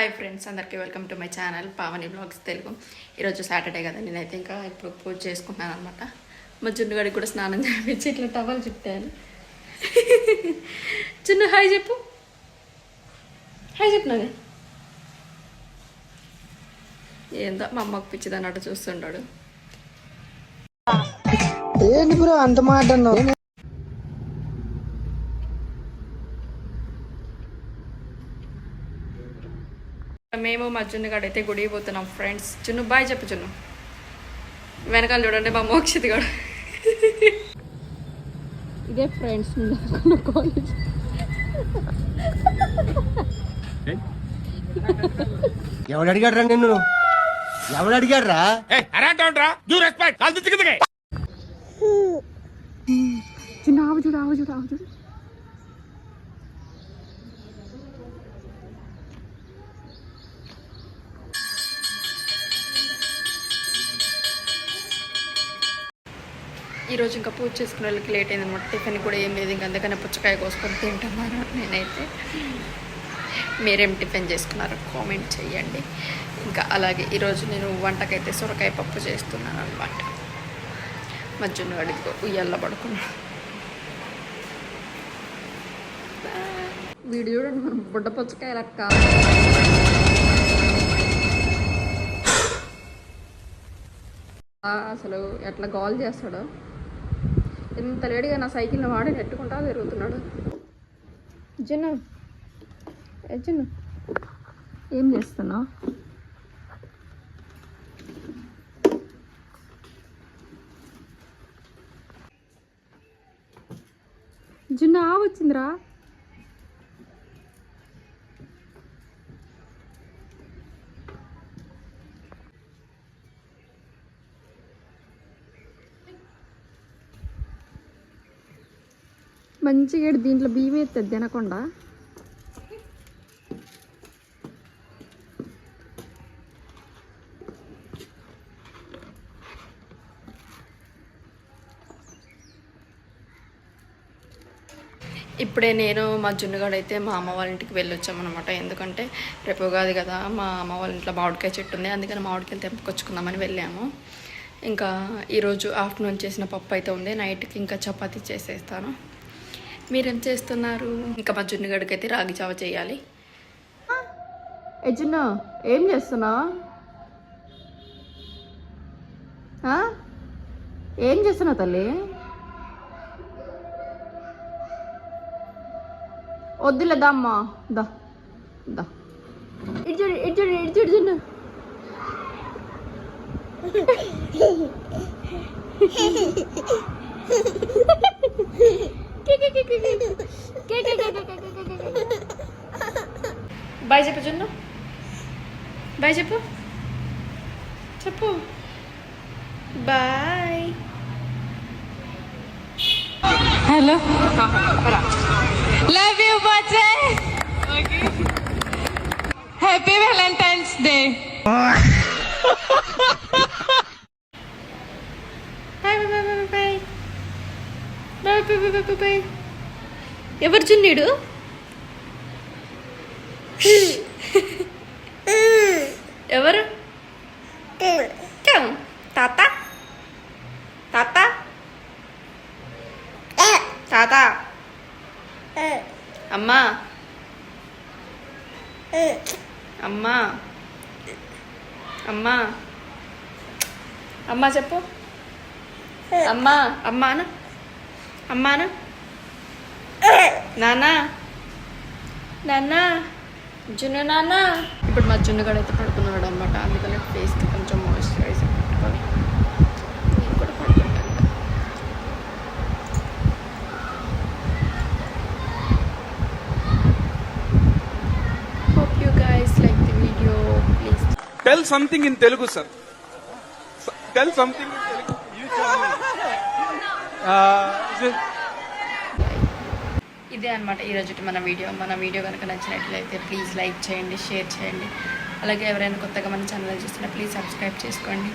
Hi friends, అందరికీ welcome to my channel Pavani blogs Telugu. ఈరోజు Saturday కదా, నేనైతే ఇంకా ఇప్పుడు పూజ చేసుకుంటున్నాను అనమాట. మా జున్నుగడికి కూడా స్నానం చేయించి ఇట్లా టవల్ చుట్టాను. జున్ను హాయ్ చెప్పు, హాయ్ చెప్పినది. ఏందో మా అమ్మకు పిచ్చిది అన్నట్టు చూస్తుంటాడు. ఏంటి బ్రో అంత మాట అన్నావు? మేము మా జున్నుగాడు అయితే గుడికి పోతున్నాం ఫ్రెండ్స్. జున్ను బాయ్ చెప్పు. జున్ను వెనకాల చూడండి మా మోక్షిత్ కూడా. ఇదే ఫ్రెండ్స్ కాలేజ్. ఎవడు అడిగాడు రా నిన్ను? ఎవడు అడిగాడు రా? చిన్న ఆవు చూడు, ఆవు చూడు, ఆవు చూడు. ఈరోజు ఇంకా పూజ చేసుకునే వాళ్ళకి లేట్ అయింది అనమాట. టిఫిన్ కూడా ఏం లేదు, ఇంకా అందుకనే పుచ్చకాయ కోసుకొని తింటున్నాను నేనైతే. మీరేం టిఫిన్ చేసుకున్నారో కామెంట్ చేయండి. ఇంకా అలాగే ఈరోజు నేను వంటకైతే సొరకాయ పప్పు చేస్తున్నాను అనమాట. మధ్యలో అడిగి ఉయ్యల్లో పడుకున్నాను. వీడు చూడండి, మనం బుడ్డ పుచ్చకాయ లెక్క. అసలు ఎట్లా గోల్ చేస్తాడో. ఎంత లేడిగా నా సైకిల్ని వాడి నెట్టుకుంటా తిరుగుతున్నాడు. జున్ను జున్ను ఏం చేస్తున్నావు? జున్ను ఆవు వచ్చిందిరా. మంచిగా దీంట్లో బియ్యం ఎత్తది తినకుండా. ఇప్పుడే నేను మా జున్నుగాడు అయితే మా అమ్మ వాళ్ళ ఇంటికి వెళ్ళొచ్చామన్నమాట. ఎందుకంటే రేపు ఉగాది కదా, మా అమ్మ వాళ్ళ ఇంట్లో మామిడికాయ చెట్టు ఉంది, అందుకని మామిడికాయలు తెంపుకొచ్చుకుందామని వెళ్ళాము. ఇంకా ఈరోజు ఆఫ్టర్నూన్ చేసిన పప్పు అయితే ఉంది, నైట్కి ఇంకా చపాతీ చేసేస్తాను. మీరేం చేస్తున్నారు? ఇంకా మా జున్నుగడికి అయితే రాగి జావ చేయాలి. జున్ను ఏం చేస్తున్నావు? ఏం చేస్తున్నావు తల్లి? వద్దులే దమ్మా, దా దా. ఇడ్చుడు ఇడ్చుడు ఇడ్చుడు జున్ను. బాయ్ చెప్పు జున్ను, బాయ్ చెప్పు, చెప్పు బాయ్. हेलो, लव यू बच्चे, हैप्पी वैलेंटाइन्स डे. ఎవరు జున్నుడు? ఎవరు? తాత తాత తాత అమ్మా అమ్మా అమ్మా అమ్మా చెప్పు. అమ్మా అమ్మానా అమ్మానా నాన్న నాన్న జున్ను నాన్న. ఇప్పుడు మా జున్నుగాడు అయితే పడుకున్నాడు అనమాట, అందుకని ఫేస్కి కొంచెం మాయిశ్చరైజర్ పెట్టుకోవాలి. నేను కూడా పడుకుంటాను. Hope you guys like the video. Please tell something in Telugu sir. Tell something in Telugu. ఇదే అనమాట ఈరోజు మన వీడియో కనుక నచ్చినట్లయితే ప్లీజ్ లైక్ చేయండి, షేర్ చేయండి. అలాగే ఎవరైనా కొత్తగా మన ఛానల్ చూస్తున్నా ప్లీజ్ సబ్స్క్రైబ్ చేసుకోండి.